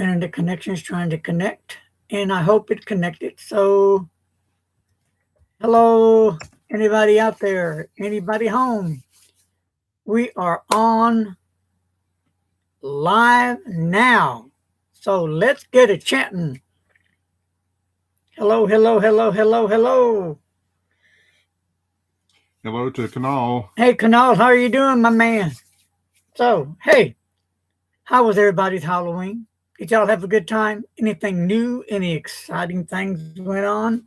internet connection is trying to connect, and I hope it connected. So, hello, anybody out there? Anybody home? We are on live now. So let's get it chatting. Hello, hello, hello, hello, hello. Hello to Kanal. Hey, Kanal, how are you doing, my man? So, hey, how was everybody's Halloween? Did y'all have a good time? Anything new? Any exciting things went on?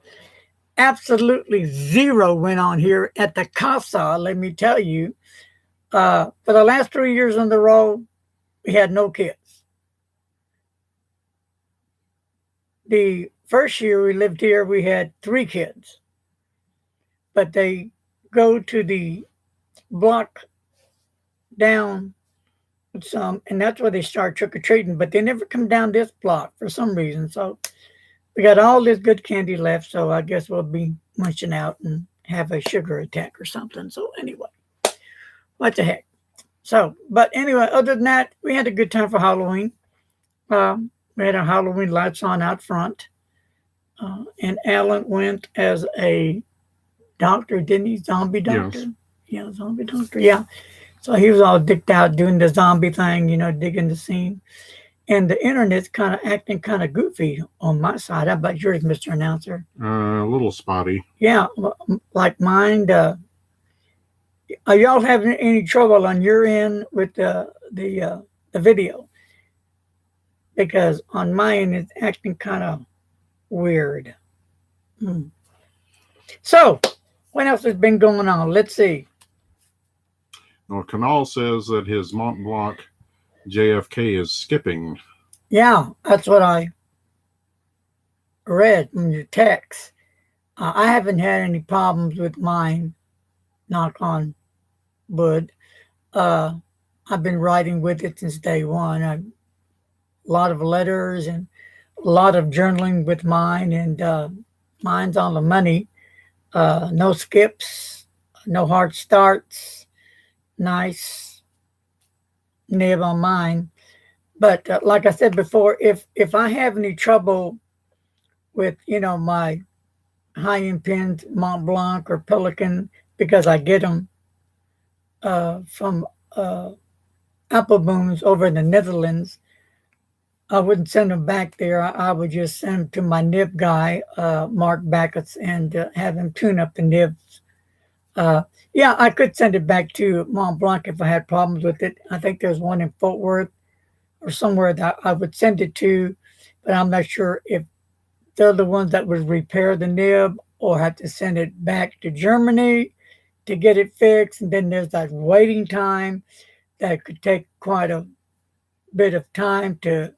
Absolutely zero went on here at the Casa, let me tell you. For the last 3 years in the row, we had no kids. The first year we lived here, we had 3 kids, but they go to the block down some, and that's where they start trick or treating. But they never come down this block for some reason. So we got all this good candy left. So I guess we'll be munching out and have a sugar attack or something. So anyway, what the heck? So, but anyway, other than that, we had a good time for Halloween. We had our Halloween lights on out front, and Alan went as a doctor, didn't he? Zombie doctor. Yes. Yeah, zombie doctor. Yeah. So he was all dicked out doing the zombie thing, digging the scene. And the internet's kind of acting kind of goofy on my side. How about yours, Mr. Announcer? A little spotty. Yeah, like mine. Are y'all having any trouble on your end with the video? Because on my end, it's acting kind of weird. So, what else has been going on? Let's see. Well, Kanal says that his Mont Blanc JFK is skipping. Yeah, that's what I read from your text. I haven't had any problems with mine, knock on wood. I've been writing with it since day one. A lot of letters and a lot of journaling with mine, and mine's on the money. No skips, no hard starts, nice nib on mine. But like I said before, if I have any trouble with my high end pens, Mont Blanc or Pelican, because I get them from Apple Booms over in the Netherlands, I wouldn't send them back there. I would just send them to my nib guy, Mark Backus, and have him tune up the nibs. Yeah, I could send it back to Mont Blanc if I had problems with it. I think there's one in Fort Worth or somewhere that I would send it to, but I'm not sure if they're the ones that would repair the nib or have to send it back to Germany to get it fixed. And then there's that waiting time that could take quite a bit of time to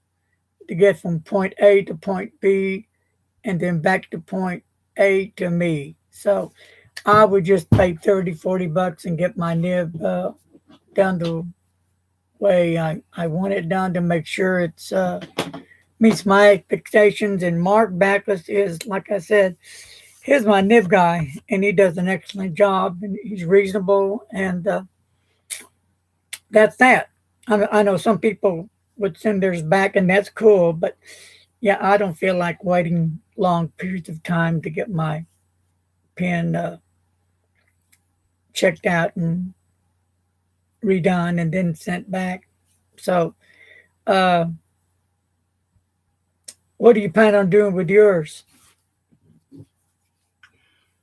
get from point A to point B and then back to point A to me. So I would just pay 30, $40 and get my nib done the way I want it done to make sure it's meets my expectations. And Mark Backus is, like I said, he's my nib guy, and he does an excellent job, and he's reasonable, and that's that. I know some people would send theirs back, and that's cool, but yeah, I don't feel like waiting long periods of time to get my pen checked out and redone and then sent back. So, uh, what do you plan on doing with yours?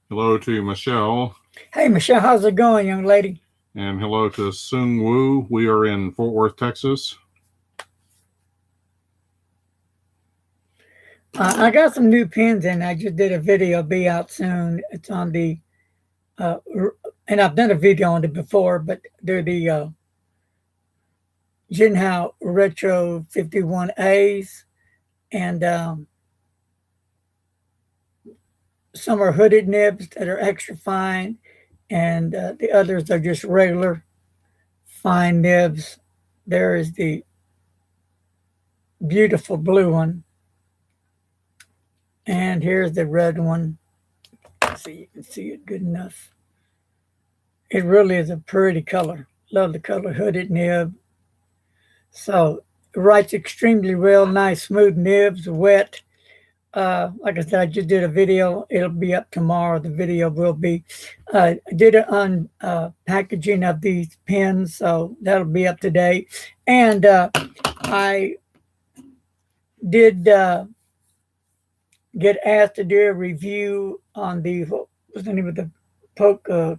Hello to Michelle. Hey, Michelle, how's it going, young lady? And hello to Sung Woo. We are in Fort Worth, Texas. I got some new pens and I just did a video, be out soon. It's on the, and I've done a video on it before, but they're the Jinhao Retro 51As, and some are hooded nibs that are extra fine, and the others are just regular fine nibs. There is the beautiful blue one, and here's the red one. Let's see, you can see it good enough. It really is a pretty color. Love the color hooded nib. So writes extremely well, nice smooth nibs, wet. Like I said, I just did a video. It'll be up tomorrow. The video will be. I did it on packaging of these pens, so that'll be up today. And I did get asked to do a review on the, what was the name of the Poku?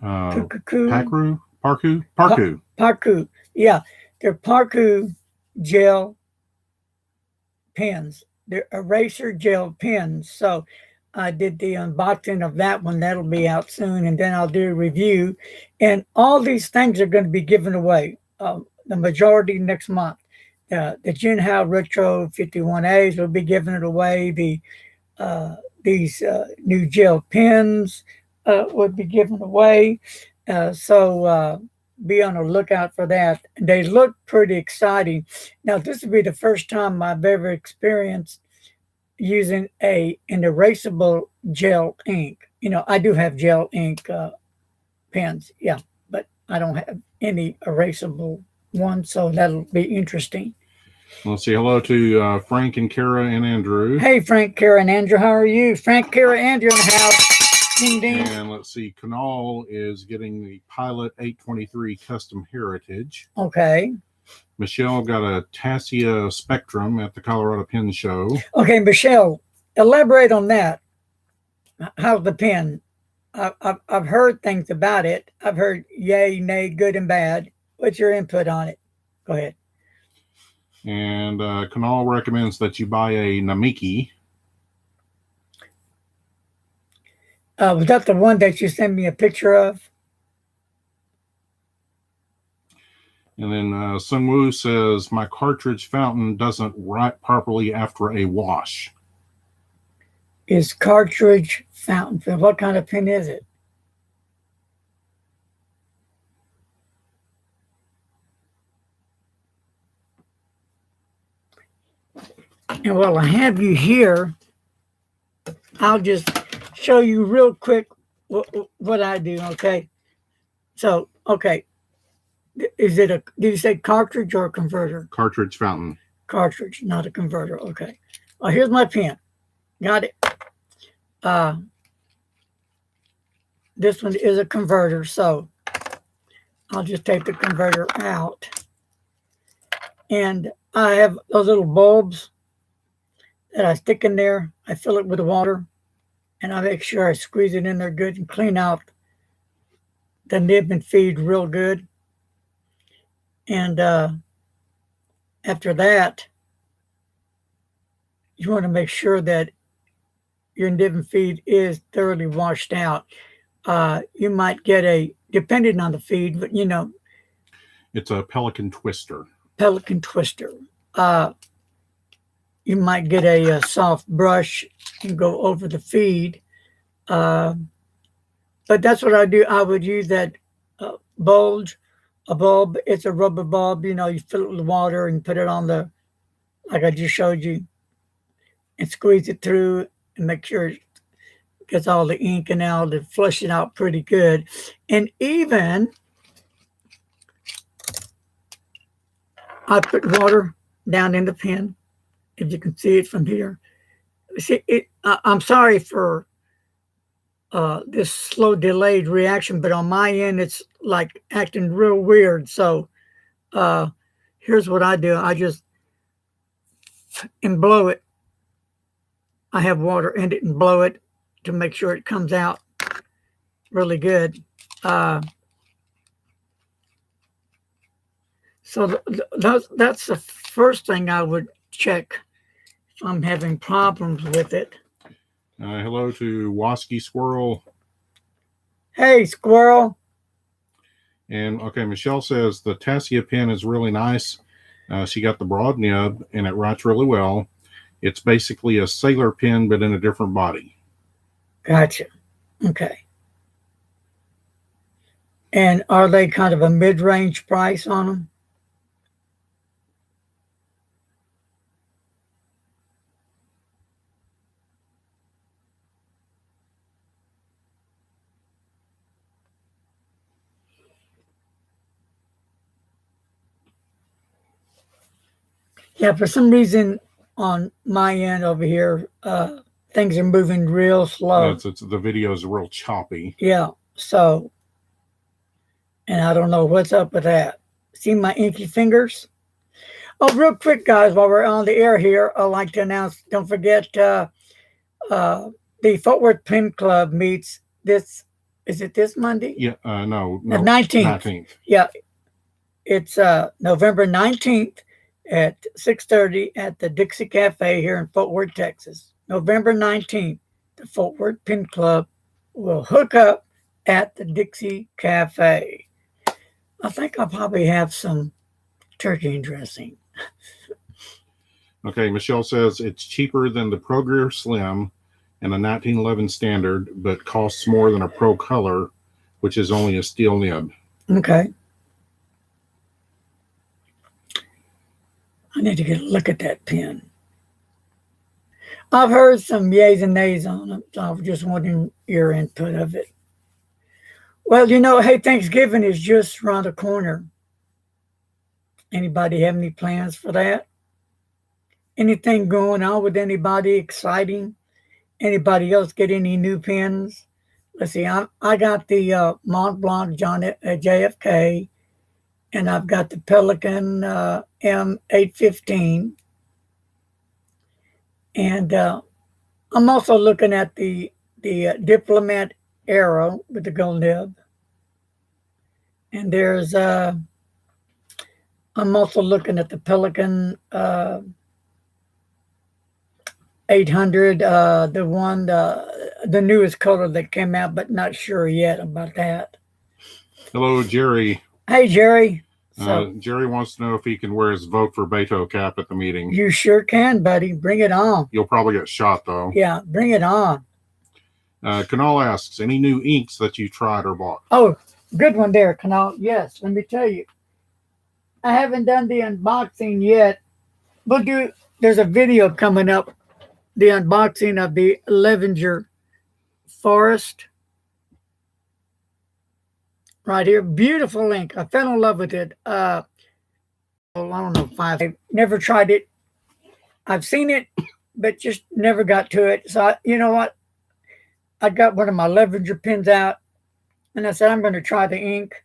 Parku? Parku. Yeah, they're Parku gel pens. They're eraser gel pens. So I did the unboxing of that one. That'll be out soon. And then I'll do a review. And all these things are going to be given away. The majority next month. The Jinhao Retro 51As will be giving it away. These new gel pens would be given away. So be on the lookout for that. They look pretty exciting. Now, this will be the first time I've ever experienced using an erasable gel ink. I do have gel ink pens, yeah, but I don't have any erasable ones, so that'll be interesting. Let's say hello to Frank and Kara and Andrew. Hey, Frank, Kara, and Andrew, how are you? Frank, Kara, Andrew in the house. Ding, ding. And let's see, Kanal is getting the Pilot 823 Custom Heritage. Okay. Michelle got a Tassia Spectrum at the Colorado Pen Show. Okay, Michelle, elaborate on that. How's the pen? I've heard things about it. I've heard yay, nay, good and bad. What's your input on it? Go ahead. And Kanal recommends that you buy a Namiki. Was that the one that you sent me a picture of? And then Sun Wu says, my cartridge fountain doesn't write properly after a wash. Is cartridge fountain, what kind of pen is it? And while I have you here, I'll just show you real quick what I do, okay? So, okay. Is it did you say cartridge or a converter? Cartridge fountain. Cartridge, not a converter, okay. Well, here's my pen. Got it. This one is a converter, so I'll just take the converter out. And I have those little bulbs that I stick in there. I fill it with water, and I make sure I squeeze it in there good and clean out the nib and feed real good. And after that, you want to make sure that your nib and feed is thoroughly washed out. You might get depending on the feed, but it's a Pelican Twister. Pelican Twister. You might get a soft brush and go over the feed. But that's what I do. I would use that bulge, a bulb. It's a rubber bulb. You fill it with water and put it on like I just showed you, and squeeze it through and make sure it gets all the ink and out and flush it out pretty good. And even I put water down in the pen, if you can see it from here. See it. I'm sorry for this slow delayed reaction, but on my end it's like acting real weird. So here's what I do. I just blow it. I have water in it and blow it to make sure it comes out really good. So that's the first thing I would check if I'm having problems with it. Hello to Wasky Squirrel. Hey, Squirrel. And okay, Michelle says the Tassia pen is really nice. She got the broad nib and it writes really well. It's basically a sailor pen, but in a different body. Gotcha. Okay. And are they kind of a mid-range price on them? Yeah, for some reason on my end over here, things are moving real slow. It's the video is real choppy. Yeah, so, and I don't know what's up with that. See my inky fingers? Oh, real quick, guys, while we're on the air here, I'd like to announce, don't forget, the Fort Worth Pen Club meets this, is it this Monday? Yeah, no, The 19th. 19th. Yeah, it's November 19th at 6:30 at the Dixie Cafe here in Fort Worth, Texas. November 19th, the Fort Worth Pen Club will hook up at the Dixie Cafe. I think I'll probably have some turkey dressing. Okay, Michelle says it's cheaper than the Pro Slim and a 1911 standard, but costs more than a Pro Color, which is only a steel nib. Okay. I need to get a look at that pen. I've heard some yays and nays on it, so I was just wanting your input of it. Well, hey, Thanksgiving is just around the corner. Anybody have any plans for that? Anything going on with anybody exciting? Anybody else get any new pens? Let's see, I got the Mont Blanc JFK, and I've got the Pelican M815. And I'm also looking at the Diplomat Arrow with the gold nib. And there's, I'm also looking at the Pelican 800, the one, the newest color that came out, but not sure yet about that. Hello, Jerry. Hey, Jerry. So, Jerry wants to know if he can wear his Vote for Beto cap at the meeting. You sure can, buddy. Bring it on. You'll probably get shot, though. Yeah, bring it on. Kanal asks, any new inks that you tried or bought? Oh, good one there, Kanal. Yes, let me tell you. I haven't done the unboxing yet. There's a video coming up, the unboxing of the Levenger Forest. Right here. Beautiful ink. I fell in love with it. I don't know, I've never tried it. I've seen it, but just never got to it. So, you know what? I got one of my Levenger pens out, and I said, I'm going to try the ink.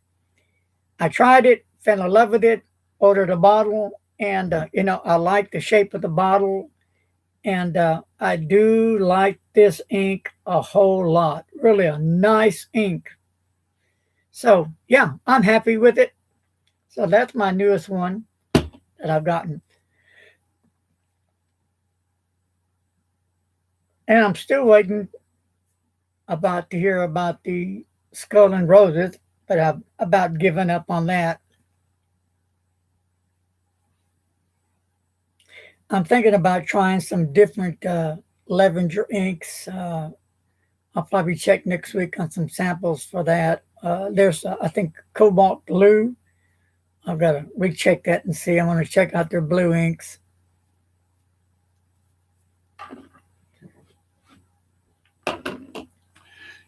I tried it, fell in love with it, ordered a bottle, and, I like the shape of the bottle, and I do like this ink a whole lot. Really a nice ink. So, yeah, I'm happy with it. So that's my newest one that I've gotten. And I'm still waiting to hear about the Skull and Roses, but I've about given up on that. I'm thinking about trying some different Levenger inks. I'll probably check next week on some samples for that. There's, I think, Cobalt Blue. I've got to recheck that and see. I want to check out their blue inks.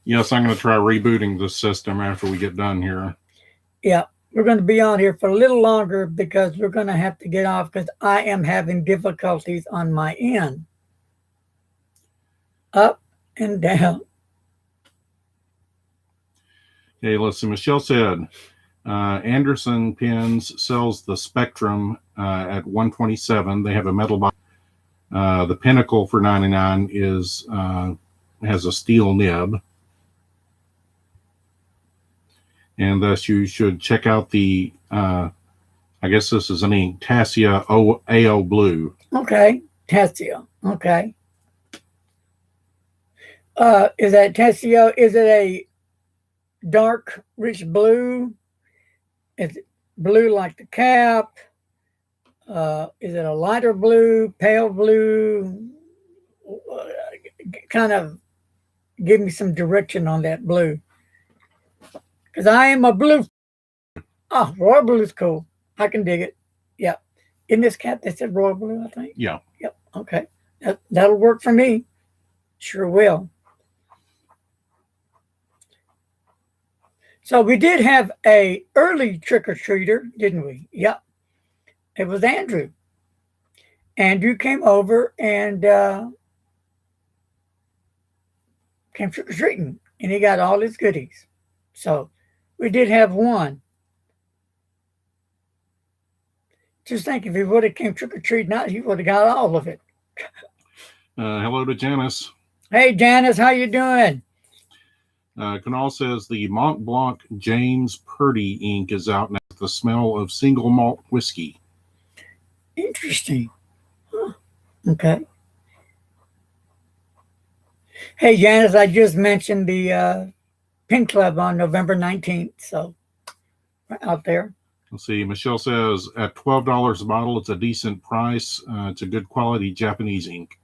Yes, I'm going to try rebooting the system after we get done here. Yeah, we're going to be on here for a little longer because we're going to have to get off because I am having difficulties on my end. Up and down. Okay, listen, Michelle said, Anderson Pens sells the Spectrum at $127. They have a metal box. The Pinnacle for $99 has a steel nib. And thus you should check out the, I guess this is an ink, Tassia AO Blue. Okay, Tassia. Okay. Is that Tassia? Is it a dark, rich blue? Is it blue like the cap? Is it a lighter blue, pale blue? Kind of give me some direction on that blue. Because I am a blue. Oh, royal blue is cool. I can dig it. Yeah. In this cap, they said royal blue, I think. Yeah. Yep. Okay. That'll work for me. Sure will. So we did have a early trick-or-treater, didn't we? Yep. It was Andrew. Andrew came over and came trick or treating, and he got all his goodies. So we did have one. Just think, if he would have came trick or treating, out, he would have got all of it. Hello to Janice. Hey, Janice, how you doing? Canal says the Mont Blanc James Purdy ink is out now with the smell of single malt whiskey. Interesting. Huh. Okay. Hey, Janice, I just mentioned the Pen Club on November 19th, so out there. Let's see. Michelle says at $12 a bottle, it's a decent price. It's a good quality Japanese ink.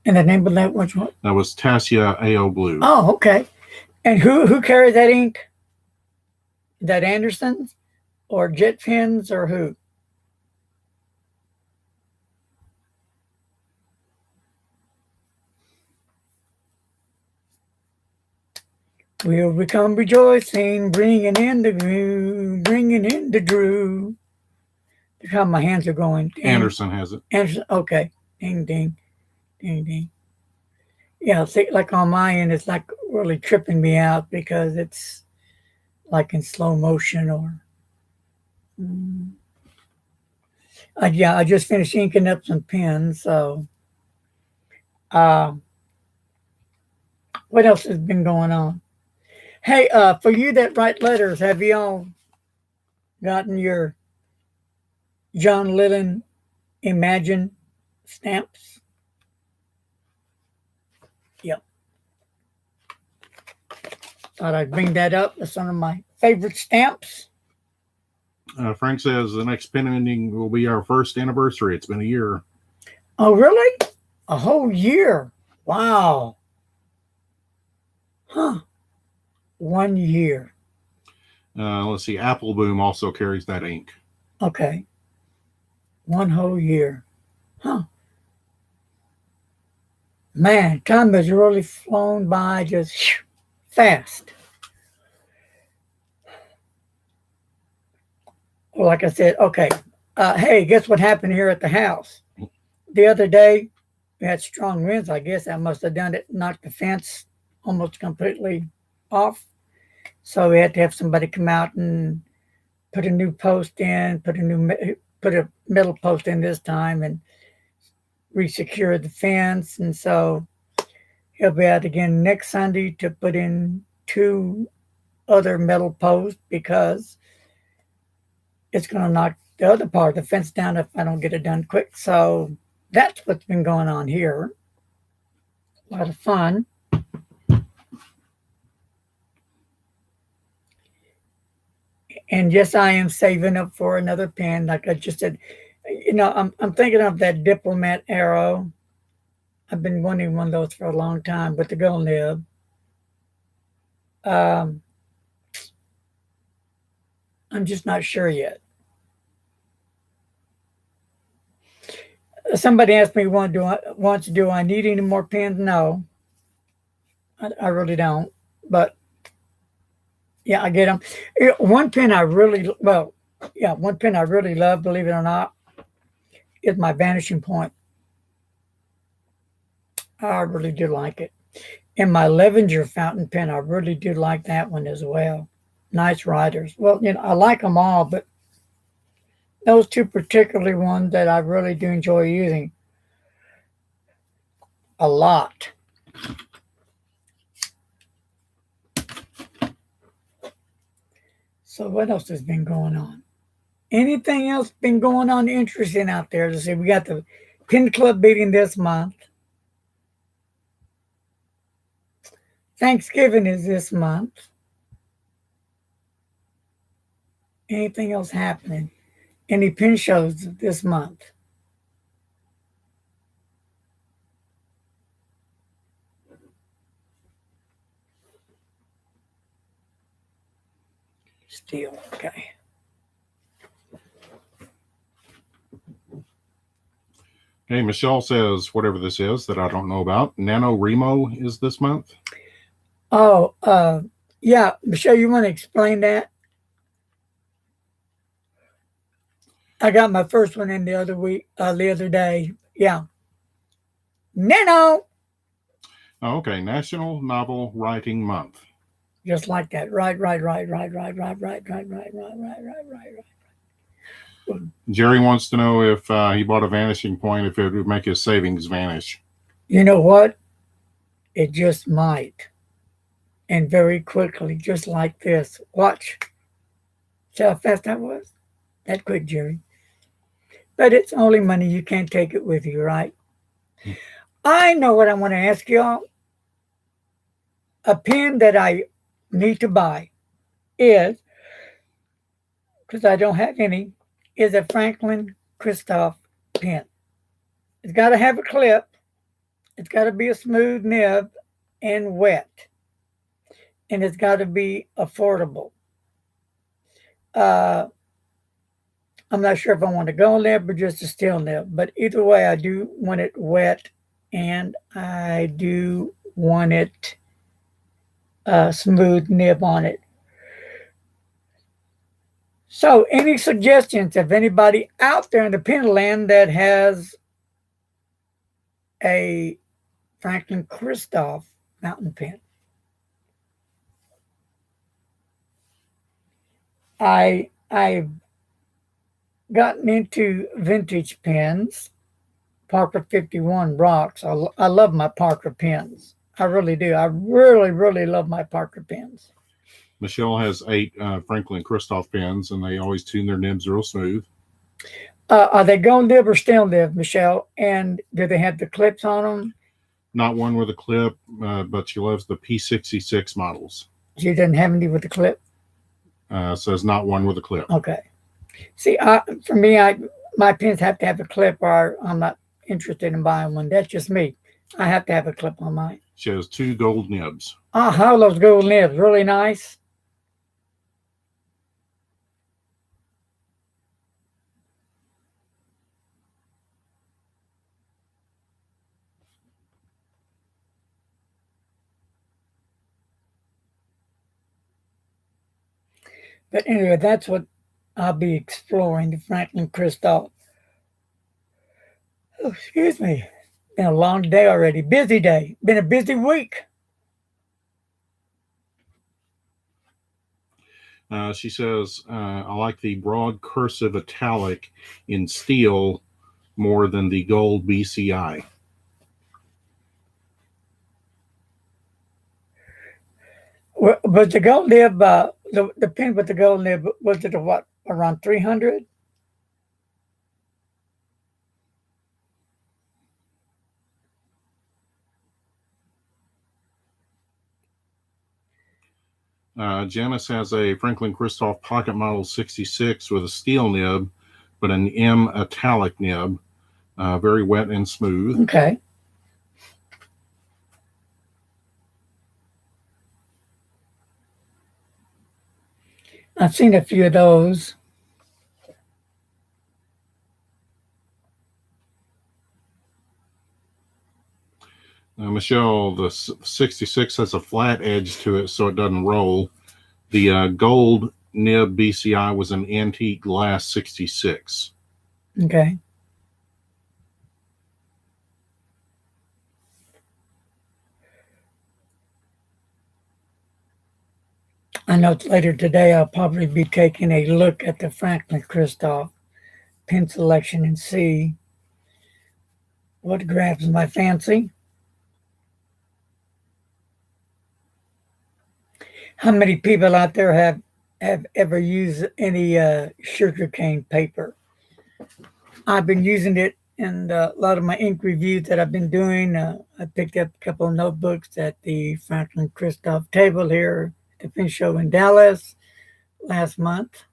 And the name of that, which one? That was Tassia AO Blue. Oh, okay. And who carries that ink? That Anderson's or Jet Pens or who? We'll become rejoicing, bringing in the Drew. Look how my hands are going. Ding. Anderson has it. Anderson, okay. Ding, ding, ding, ding. Yeah, see, like on my end, it's like really tripping me out because it's like in slow motion or. I just finished inking up some pens, so. What else has been going on? Hey, for you that write letters, have y'all gotten your John Lennon Imagine stamps? Yep. Thought I'd bring that up. That's one of my favorite stamps. Frank says the next pen ending will be our first anniversary. It's been a year. Oh, really? A whole year? Wow. Huh. 1 year. Let's see. Apple Boom also carries that ink. Okay. 1 whole year. Huh. Man, time has really flown by just fast. Well, like I said, okay. Hey, guess what happened here at the house? The other day, we had strong winds. I guess that must have done it, knocked the fence almost completely off. So we had to have somebody come out and put a new post in, put a metal post in this time, and resecure the fence. And so he'll be out again next Sunday to put in 2 other metal posts because it's going to knock the other part of the fence down if I don't get it done quick. So that's what's been going on here. A lot of fun. And yes, I am saving up for another pen. Like I just said, I'm thinking of that Diplomat Arrow. I've been wanting one of those for a long time with the gold nib. I'm just not sure yet. Somebody asked me once, do I need any more pens? No, I really don't. But yeah, I get them. One pen I really love, believe it or not, is my Vanishing Point. I really do like it. And my Levenger fountain pen, I really do like that one as well. Nice writers. Well, I like them all, but those 2 particularly ones that I really do enjoy using a lot. So what else has been going on? Anything else been going on interesting out there? Let's see, we got the Pen Club meeting this month. Thanksgiving is this month. Anything else happening? Any pen shows this month? Still, okay. Hey, Michelle says whatever this is that I don't know about. NaNoWriMo is this month. Oh, yeah. Michelle, you want to explain that? I got my first one in the other day. Yeah. Nano. Okay, National Novel Writing Month. Just like that. Right. Jerry wants to know if he bought a vanishing point, if it would make his savings vanish. You know what? It just might. And very quickly, just like this. Watch. See how fast that was? That quick, Jerry. But it's only money. You can't take it with you, right? I know what I want to ask y'all. A pen that I need to buy is, because I don't have any, is a Franklin-Christoph pen. It's got to have a clip. It's got to be a smooth nib and wet. And it's got to be affordable. I'm not sure if I want a gold nib or just a steel nib, but either way, I do want it wet and I do want it smooth nib on it. So, any suggestions of anybody out there in the pen land that has a Franklin-Christoph fountain pen? I've gotten into vintage pens. Parker 51 rocks. I love my Parker pens. I really do. I really love my Parker pens. Michelle has 8 Franklin-Christoph pens, and they always tune their nibs real smooth. Are they gold nib or steel nib, Michelle? And do they have the clips on them? Not one with a clip, but she loves the P66 models. She doesn't have any with the clip? Says not one with a clip. Okay. See, for me, my pens have to have a clip or I'm not interested in buying one. That's just me. I have to have a clip on mine. She has 2 gold nibs. How those gold nibs. Really nice. But anyway, that's what I'll be exploring, the Franklin-Christoph. Oh, excuse me. Been a long day already. Busy day. Been a busy week. She says, I like the broad cursive italic in steel more than the gold BCI. Was the gold nib, the pen with the gold nib, was it what, around 300? Janice has a Franklin-Christoph Pocket Model 66 with a steel nib, but an M italic nib, very wet and smooth. Okay. I've seen a few of those. Michelle, the 66 has a flat edge to it so it doesn't roll. The gold nib BCI was an antique glass 66. Okay. I know later today I'll probably be taking a look at the Franklin-Christoph pen selection and see what grabs my fancy. How many people out there have ever used any sugarcane paper? I've been using it in a lot of my ink reviews that I've been doing. I picked up a couple of notebooks at the Franklin-Christoph table here at the pen show in Dallas last month.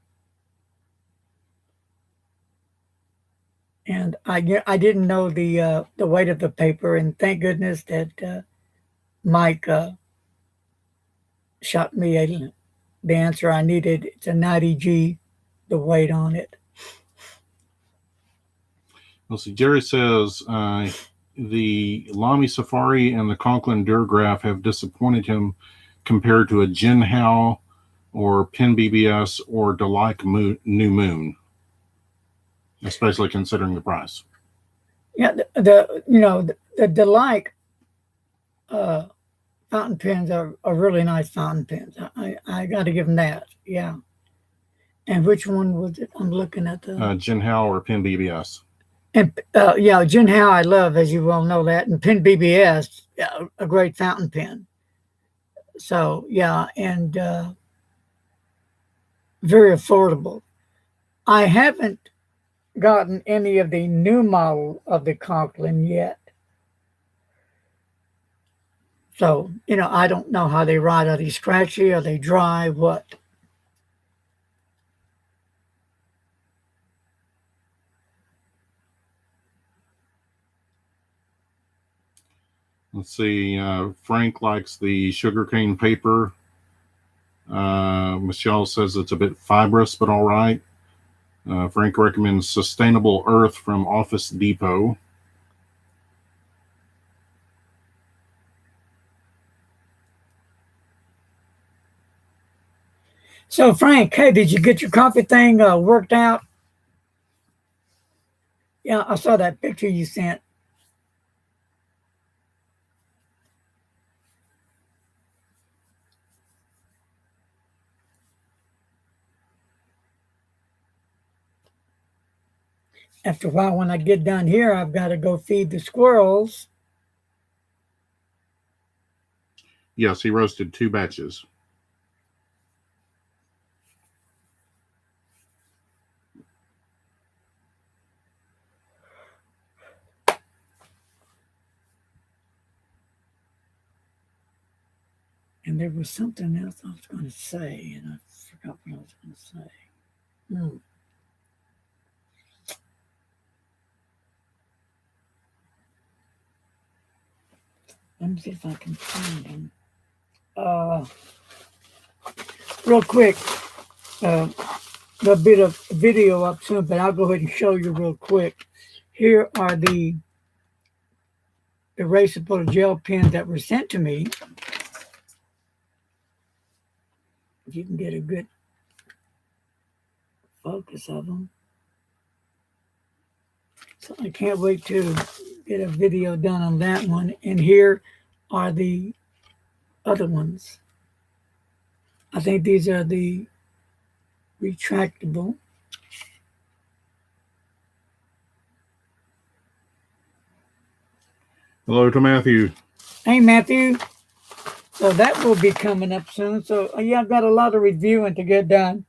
And I didn't know the weight of the paper, and thank goodness that Mike shot me the answer I needed. It's a 90G, the weight on it. Let's see. Jerry says the Lamy Safari and the Conklin Durgraph have disappointed him compared to a Jinhao or Pen BBS or Delight New Moon. especially considering the price. Yeah, the Delight fountain pens are really nice fountain pens. I got to give them that. Yeah. And which one was it? I'm looking at the Jinhao or Pen BBS. and yeah, Jinhao I love, as you well know that, and Pen BBS, a great fountain pen. So yeah, and very affordable. I haven't gotten any of the new model of the Conklin yet. So, I don't know how they ride. Are they scratchy? Are they dry? What? Let's see. Frank likes the sugarcane paper. Michelle says it's a bit fibrous, but all right. Frank recommends Sustainable Earth from Office Depot. So, Frank, hey, did you get your coffee thing worked out? Yeah, I saw that picture you sent. After a while, when I get done here, I've got to go feed the squirrels. Yes, he roasted 2 batches. And there was something else I was going to say, and I forgot what I was going to say. Let me see if I can find him. Real quick, there'll be a video up soon, but I'll go ahead and show you real quick. Here are the erasable gel pens that were sent to me. If you can get a good focus of them. So I can't wait to get a video done on that one. And here are the other ones. I think these are the retractable. Hello to Matthew. Hey, Matthew. So that will be coming up soon. So yeah, I've got a lot of reviewing to get done.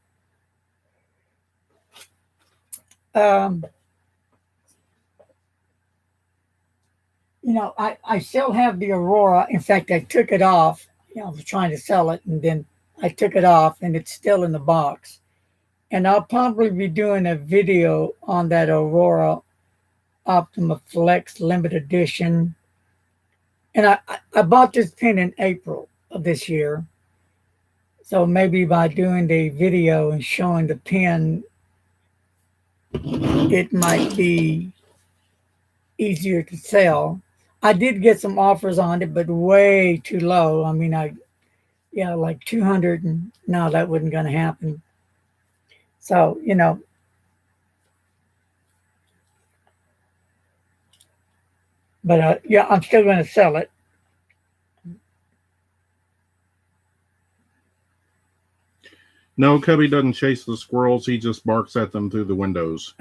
I still have the Aurora. In fact, I took it off. I was trying to sell it, and then I took it off, and it's still in the box. And I'll probably be doing a video on that Aurora Optima Flex limited edition. And I bought this pen in April of this year. So maybe by doing the video and showing the pen, it might be easier to sell. I did get some offers on it, but way too low. I mean, like 200, and no, that wasn't going to happen. So, but yeah, I'm still going to sell it. No, Cubby doesn't chase the squirrels. He just barks at them through the windows.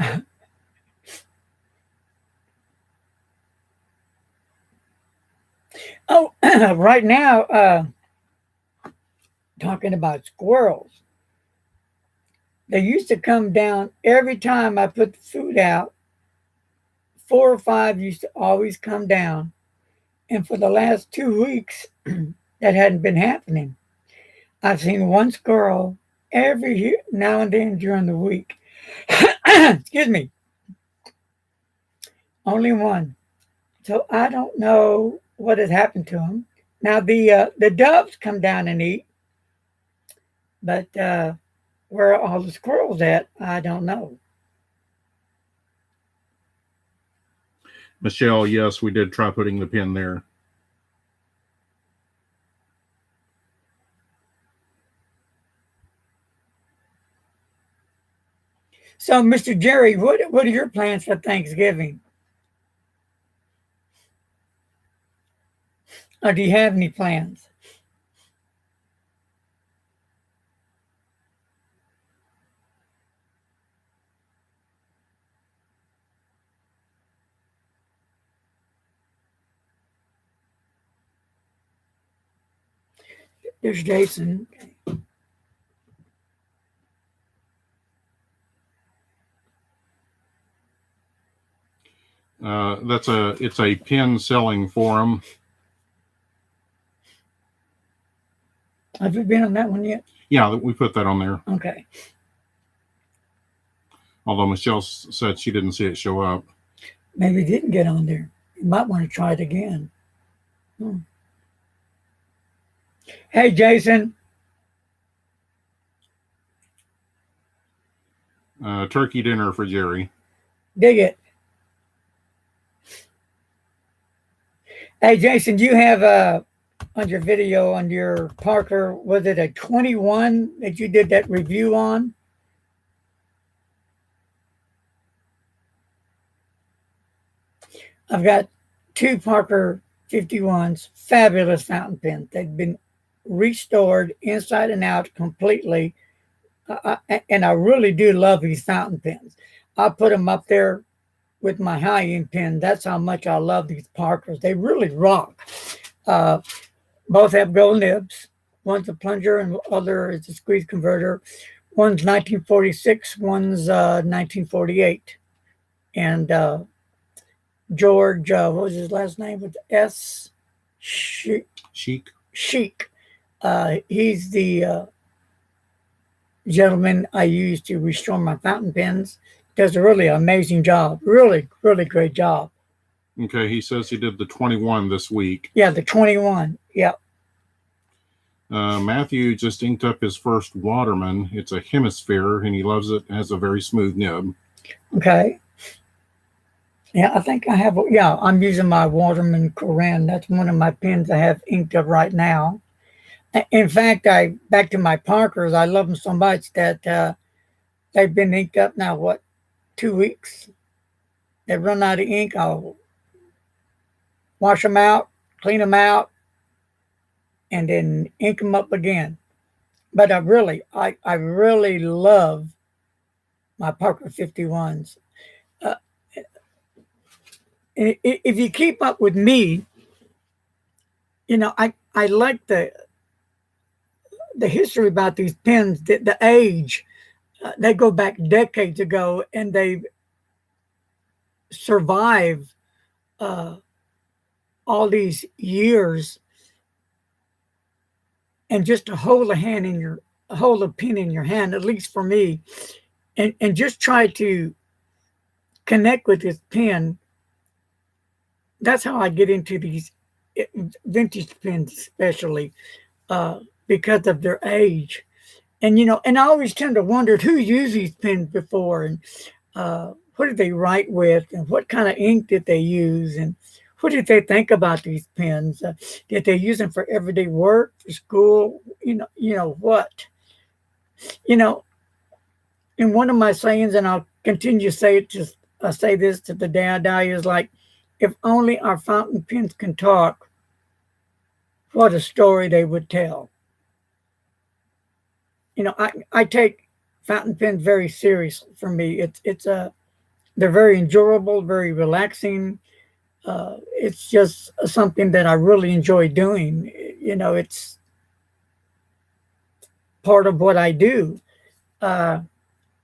Oh, right now, talking about squirrels. They used to come down every time I put the food out. 4 or 5 used to always come down. And for the last 2 weeks, that hadn't been happening. I've seen one squirrel every now and then during the week. Excuse me. Only one. So I don't know what has happened to them. Now the doves come down and eat, but where are all the squirrels at? I don't know. Michelle, yes, we did try putting the pen there. So, Mr. Jerry, what are your plans for Thanksgiving? Or do you have any plans? There's Jason. It's a pen selling forum. Have you been on that one yet? Yeah, we put that on there. Okay. Although Michelle said she didn't see it show up. Maybe it didn't get on there. You might want to try it again. Hey, Jason. Turkey dinner for Jerry. Dig it. Hey, Jason, do you have on your video on your Parker, was it a 21 that you did that review on? I've got two Parker 51s, fabulous fountain pens. They've been restored inside and out completely. And I really do love these fountain pens. I put them up there with my high-end pen. That's how much I love these Parkers. They really rock. Both have gold nibs. One's a plunger and the other is a squeeze converter. One's 1946, one's 1948. And George, what was his last name? With S. Chic. Chic. He's the gentleman I use to restore my fountain pens. Does a really amazing job. Really, really great job. Okay, he says he did the 21 this week. Yeah, the 21. Yep. Matthew just inked up his first Waterman. It's a hemisphere, and he loves it. It has a very smooth nib. Okay. Yeah, I think I have. Yeah, I'm using my Waterman Corinne. That's one of my pens I have inked up right now. In fact, back to my Parkers. I love them so much that they've been inked up now. 2 weeks? They run out of ink. I'll wash them out, clean them out, and then ink them up again. But I really love my Parker 51s. If you keep up with me, I like the history about these pens, the age. They go back decades ago, and they survive all these years. And just to hold a pen in your hand, at least for me, and just try to connect with this pen. That's how I get into these vintage pens, especially because of their age. And and I always tend to wonder who used these pens before, and what did they write with, and what kind of ink did they use, and what did they think about these pens? Did they use them for everyday work, for school? What? In one of my sayings, and I'll continue to say it. I say this to the day I die, is like, if only our fountain pens can talk, what a story they would tell. I take fountain pens very seriously. For me, they're very enjoyable, very relaxing. It's just something that I really enjoy doing. It's part of what I do.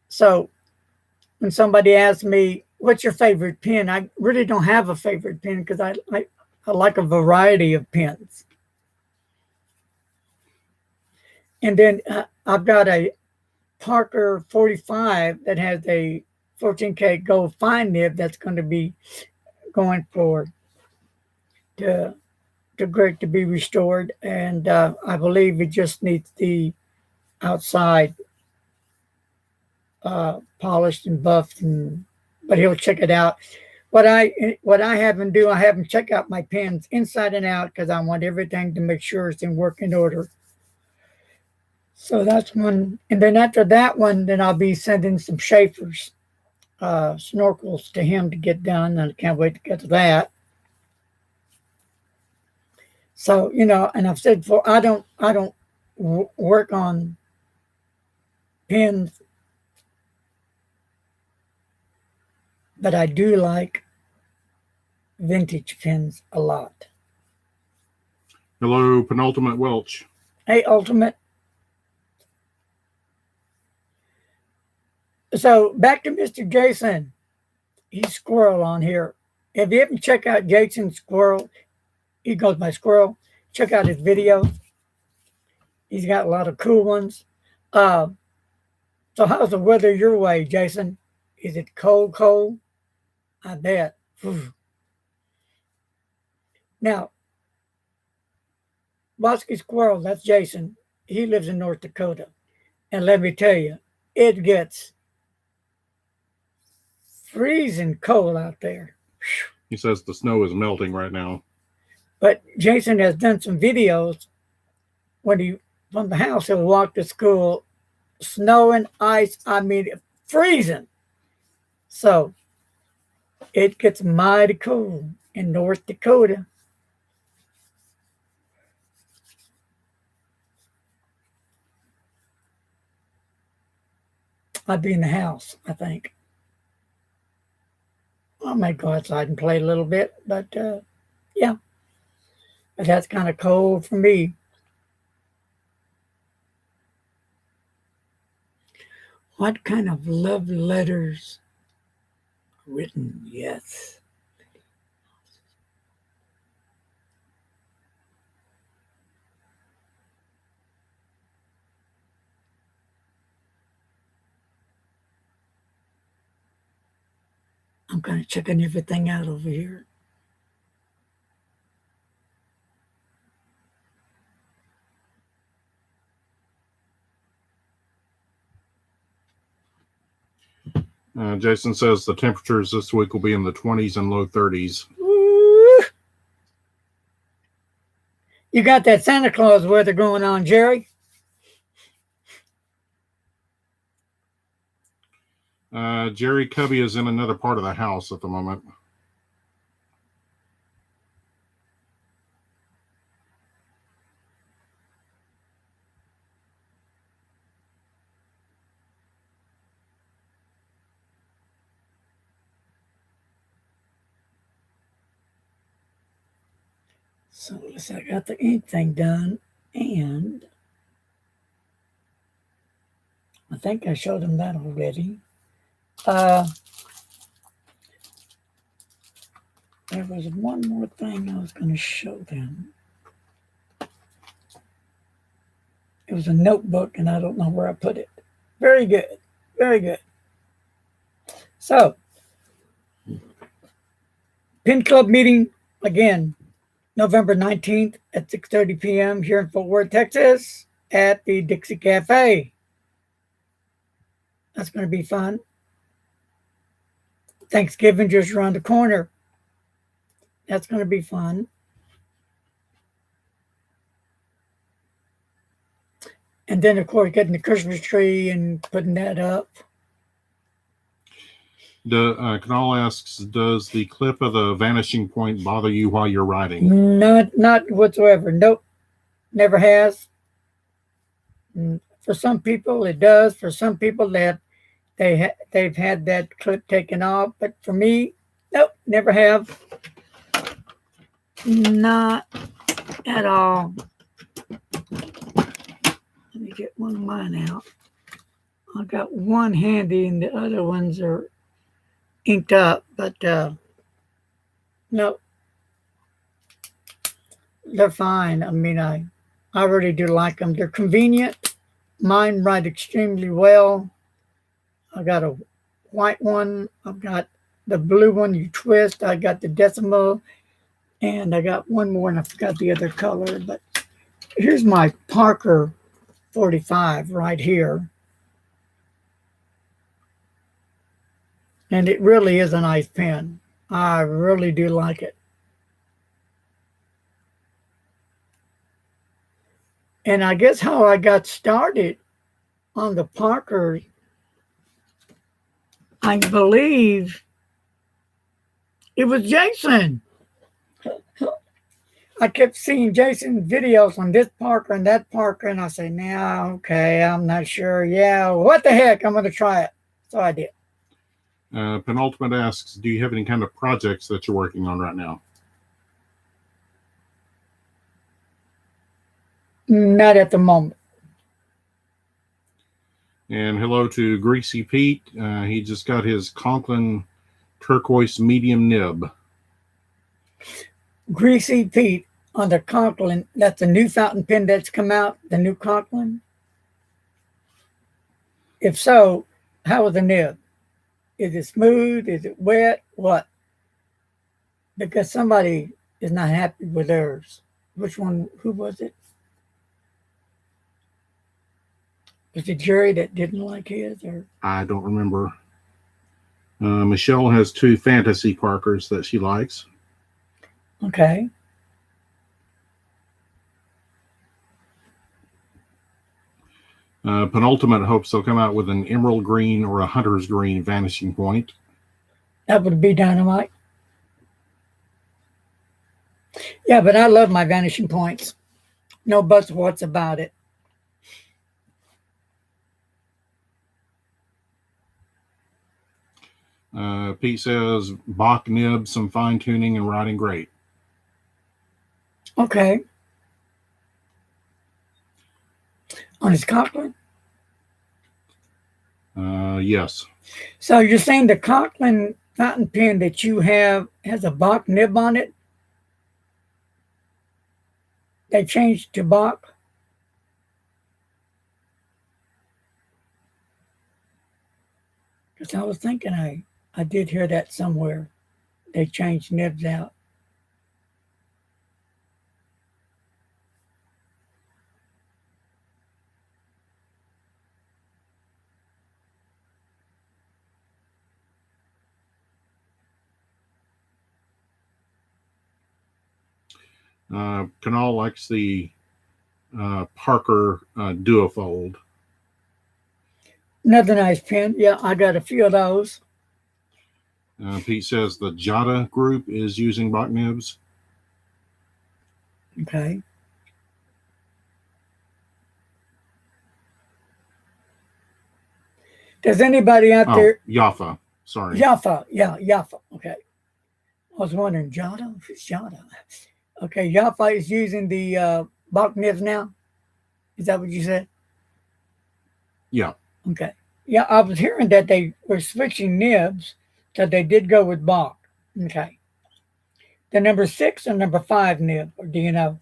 So when somebody asks me, what's your favorite pen? I really don't have a favorite pen because I like a variety of pens. And then I've got a Parker 45 that has a 14K gold fine nib that's going to be going to great to be restored. And I believe it just needs the outside polished and buffed, but he'll check it out. What I have him do, I have him check out my pens inside and out because I want everything to make sure it's in working order. So that's one. And then after that one, then I'll be sending some Schaefer's snorkels to him to get done. And I can't wait to get to that. So, and I've said before, I don't work on pens, but I do like vintage pens a lot. Hello, Penultimate Welch. Hey, Ultimate. So back to Mr. Jason. He's Squirrel on here. If you haven't checked out Jason Squirrel, he goes by Squirrel. Check out his videos. He's got a lot of cool ones. Uh, so how's the weather your way, Jason? Is it cold, cold? I bet. Whew. Now, Bosky Squirrel, that's Jason. He lives in North Dakota. And let me tell you, it gets freezing cold out there. He says the snow is melting right now. But Jason has done some videos when he, from the house, he'll walk to school, snow and ice, I mean, freezing. So it gets mighty cold in North Dakota. I'd be in the house, I think. I might go outside and play a little bit, but yeah. But that's kind of cold for me. What kind of love letters written? Yes. I'm kind of checking everything out over here. Jason says the temperatures this week will be in the 20s and low 30s. Woo! You got that Santa Claus weather going on, Jerry? Jerry Cubby is in another part of the house at the moment. So I got the ink thing done, and I think I showed them that already. There was one more thing I was going to show them. It was a notebook, and I don't know where I put it. Very good. Very good. So, Pen Club meeting, again, November 19th at 6:30 p.m. here in Fort Worth, Texas, at the Dixie Cafe. That's going to be fun. Thanksgiving just around the corner. That's going to be fun. And then, of course, getting the Christmas tree and putting that up. Canal asks, does the clip of the vanishing point bother you while you're writing? Not whatsoever. Nope. Never has. For some people, it does. For some people, they've had that clip taken off. But for me, nope, never have. Not at all. Let me get one of mine out. I got one handy and the other ones are inked up, but no, they're fine. I mean, I really do like them. They're convenient. Mine write extremely well. I got a white one. I've got the blue one you twist. I got the decimal, and I got one more, and I forgot the other color. But here's my Parker 45 right here. And it really is a nice pen. I really do like it. And I guess how I got started on the Parker, I believe it was Jason. I kept seeing Jason's videos on this Parker and that Parker, and I said, "Nah, okay, I'm not sure. Yeah, what the heck? I'm going to try it." So I did. Penultimate asks, do you have any kind of projects that you're working on right now? Not at the moment. And hello to Greasy Pete. He just got his Conklin turquoise medium nib. Greasy Pete on the Conklin. That's a new fountain pen that's come out, the new Conklin. If so, how was the nib? Is it smooth? Is it wet? What? Because somebody is not happy with theirs. Which one? Who was it? Was it Jerry that didn't like his? Or I don't remember. Michelle has 2 fantasy Parkers that she likes. okay. Penultimate hopes they'll come out with an emerald green or a hunter's green vanishing point. That would be dynamite. Yeah, but I love my vanishing points. No buts, what's about it. Pete says Bach nib, some fine tuning and writing great. Okay. On his Conklin? Yes. So you're saying the Conklin fountain pen that you have has a Bach nib on it? They changed to Bach? Because I was thinking I did hear that somewhere. They changed nibs out. Canal likes the Parker Duofold. Another nice pen. Yeah, I got a few of those. Pete says the Jada group is using Bach nibs. Okay. Does anybody out there? Jaffa. Sorry. Jaffa. Yeah, Jaffa. Okay. I was wondering, Jada? Who's Jada? Okay, Jaffa is using the Bach nibs now? Is that what you said? Yeah. Okay. Yeah, I was hearing that they were switching nibs, so they did go with Bach. Okay. The number 6 or number 5 nib, or do you know?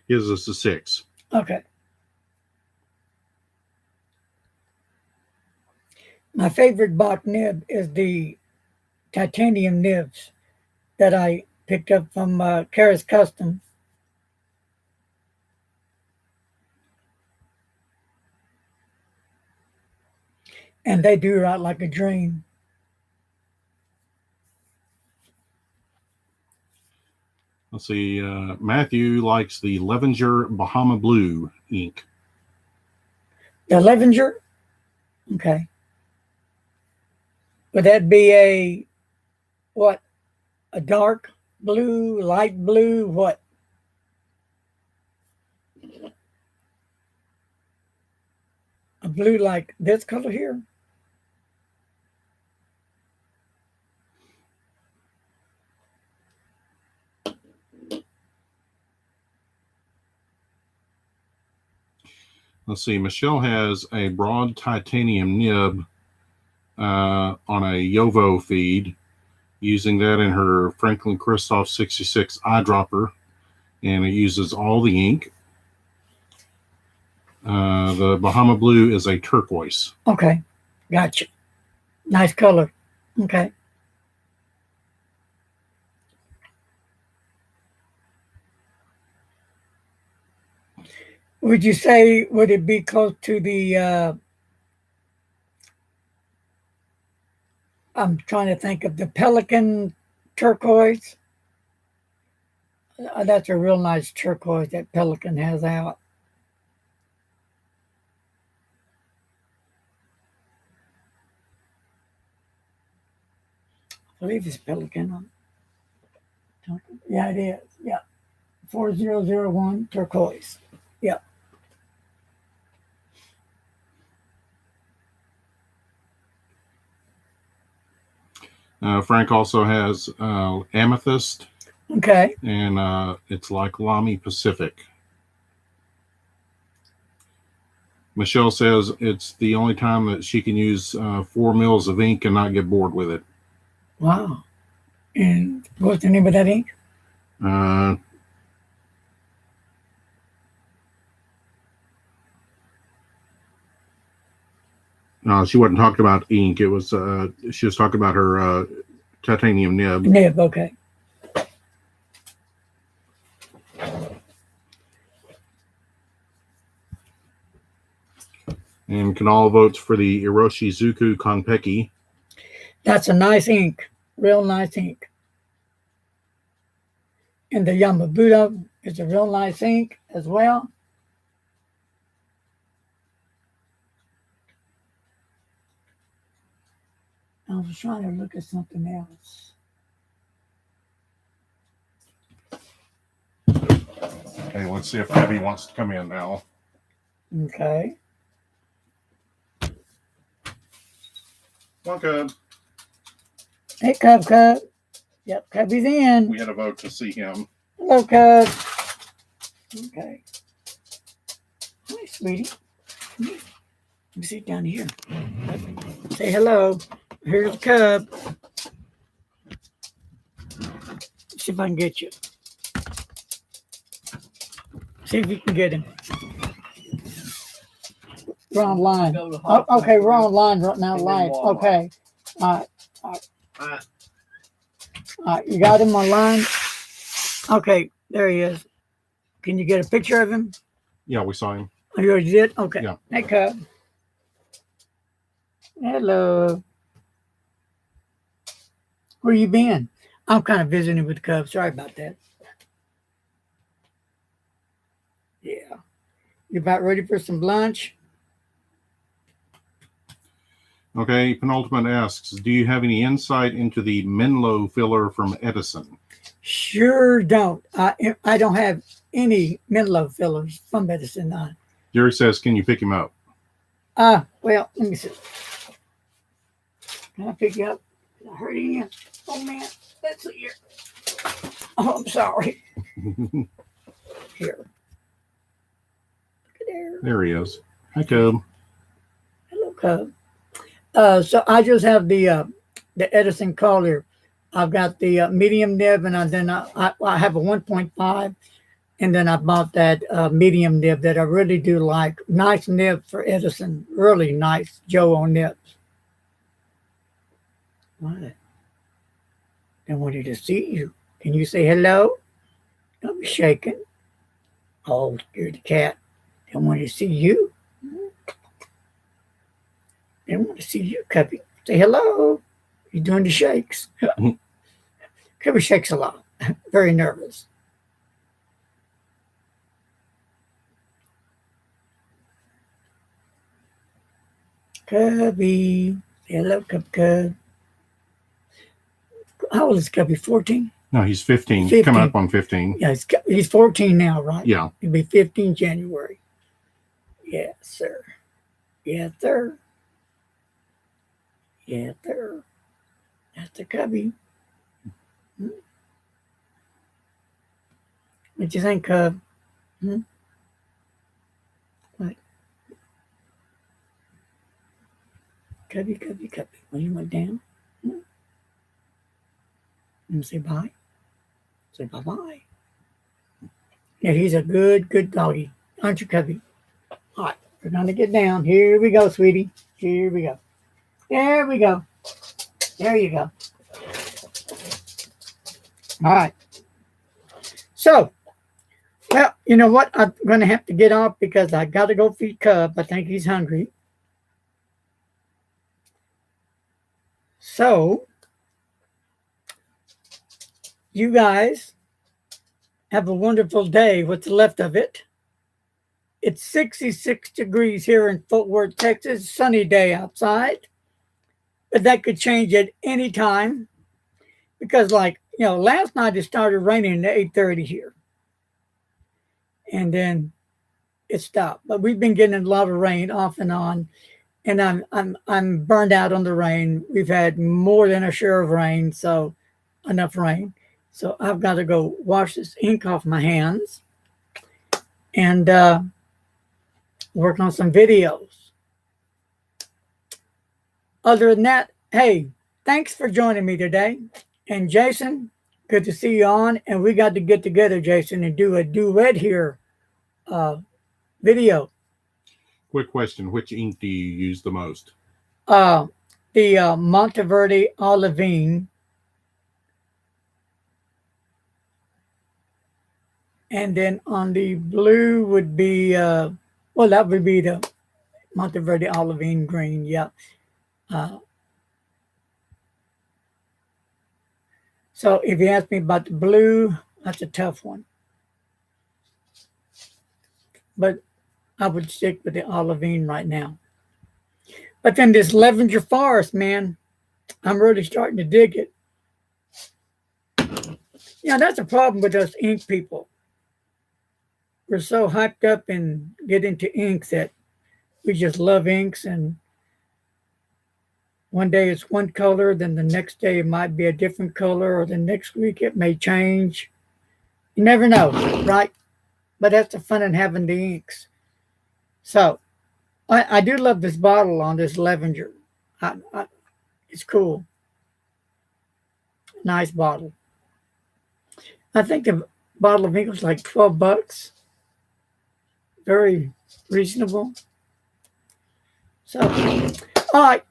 His is the 6. Okay. My favorite Bach nib is the titanium nibs that I picked up from Kara's Custom. And they do write like a dream. Let's see. Matthew likes the Levenger Bahama Blue ink. The Levenger? Okay. Would that be a, what? A dark blue, light blue, what? A blue like this color here? Let's see. Michelle has a broad titanium nib on a Yovo feed, using that in her franklin-christoph 66 eyedropper, and it uses all the ink. The Bahama Blue is a turquoise. Okay, gotcha. Nice color. Okay. Would you say, would it be close to the, I'm trying to think of the pelican turquoise? That's a real nice turquoise that Pelican has out. I believe it's Pelican. Yeah, it is. Yeah. 4001 turquoise. Yeah. Frank also has amethyst, Okay. and it's like Lamy Pacific. Michelle says it's the only time that she can use 4 mils of ink and not get bored with it. Wow. And what's the name of that ink? No, she wasn't talking about ink. It was she was talking about her titanium nib. Nib, okay. And Kanal votes for the Iroshizuku Konpeki. That's a nice ink. Real nice ink. And the Yamabuda is a real nice ink as well. I was trying to look at something else. Okay, let's see if Abby wants to come in now. Okay. Come on, Cub. Hey, Cub. Yep, Cubby's in. We had a vote to see him. Hello, Cub. Okay. Hi, sweetie. Let me sit down here. Say hello. Here's Cub. Let's see if I can get you. See if you can get him. We're online. Oh, okay, we're online right now, live. Okay. All right. You got him online? Okay, there he is. Can you get a picture of him? Yeah, we saw him. Oh, you already did? Okay. Yeah. Hey, Cub. Hello. Where you been? I'm kind of visiting with Cub. Sorry about that. Yeah. You about ready for some lunch? Okay, Penultimate asks, do you have any insight into the Menlo filler from Edison? Sure don't. I don't have any Menlo fillers from Edison. Jerry says, can you pick him up? Well, let me see. Can I pick you up? Did I hurt you? Oh, man. Let's see here. Oh, I'm sorry. Here. Look at there. There he is. Hi, Cub. Hello, Cub. So I just have the Edison Collier. I've got the medium nib, and then I have a 1.5, and then I bought that medium nib that I really do like. Nice nib for Edison. Really nice Joe nibs. What? I wanted to see you. Can you say hello? Don't be shaking. Oh, scared the cat. I want to see you. I want to see you, Cubby. Say hello. You're doing the shakes. Cubby shakes a lot. Very nervous. Cubby. Say hello, Cub. How old is Cubby? 14? No, he's 15. 15. Coming up on 15. Yeah, he's 14 now, right? Yeah. He'll be 15 January. Yes, sir. Yes, sir. Yeah, there. That's the Cubby. What you think, Cub? What? Cubby. When you went down? And say bye. Say bye-bye. Yeah, he's a good doggy. Aren't you, Cubby? All right, we're going to get down. Here we go, sweetie. Here we go. There we go. There you go. All right. So, Well, you know what? I'm going to have to get off because I got to go feed Cub. I think he's hungry. So, you guys have a wonderful day. What's left of it? It's 66 degrees here in Fort Worth, Texas. Sunny day outside. But that could change at any time because, like, last night it started raining at 8:30 here. And then it stopped. But we've been getting a lot of rain off and on. And I'm burned out on the rain. We've had more than a share of rain, so enough rain. So I've got to go wash this ink off my hands and work on some videos. Other than that, hey, thanks for joining me today. And Jason, good to see you on. And we got to get together, Jason, and do a duet here video. Quick question: which ink do you use the most? The Monteverde Olivine. And then on the blue would be, that would be the Monteverde Olivine green, yeah. So if you ask me about the blue, that's a tough one. But I would stick with the Olivine right now. But then this lavender forest, man, I'm really starting to dig it. Yeah, that's a problem with us ink people. We're so hyped up and get into inks that we just love inks, and one day it's one color, then the next day it might be a different color, or the next week it may change. You never know, right? But that's the fun in having the inks. So I do love this bottle on this lavender. It's cool. Nice bottle. I think the bottle of ink was like $12. Very reasonable. So, all right.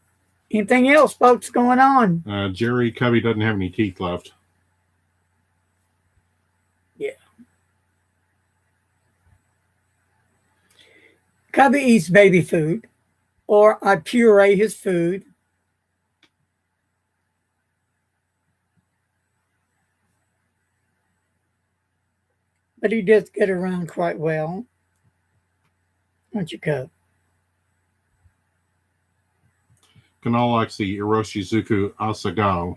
Anything else, folks, going on? Jerry Cubby doesn't have any teeth left. Yeah. Cubby eats baby food, or I puree his food. But he does get around quite well. Don't you, Cub? Kanal likes the Iroshizuku Asagao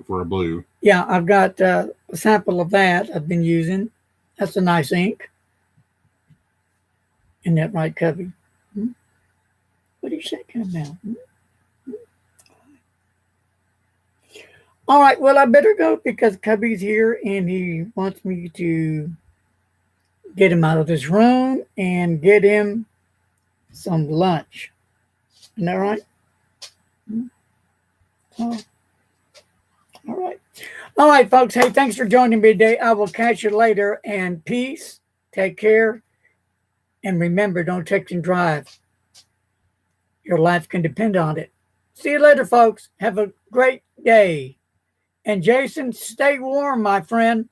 for a blue. Yeah, I've got a sample of that I've been using. That's a nice ink. Isn't that right, Cubby? What are you thinking about? All right, well, I better go because Cubby's here and he wants me to get him out of this room and get him some lunch. Isn't that right? Oh. All right. All right, folks. Hey, thanks for joining me today. I will catch you later. And peace. Take care. And remember, don't text and drive. Your life can depend on it. See you later, folks. Have a great day. And Jason, stay warm, my friend.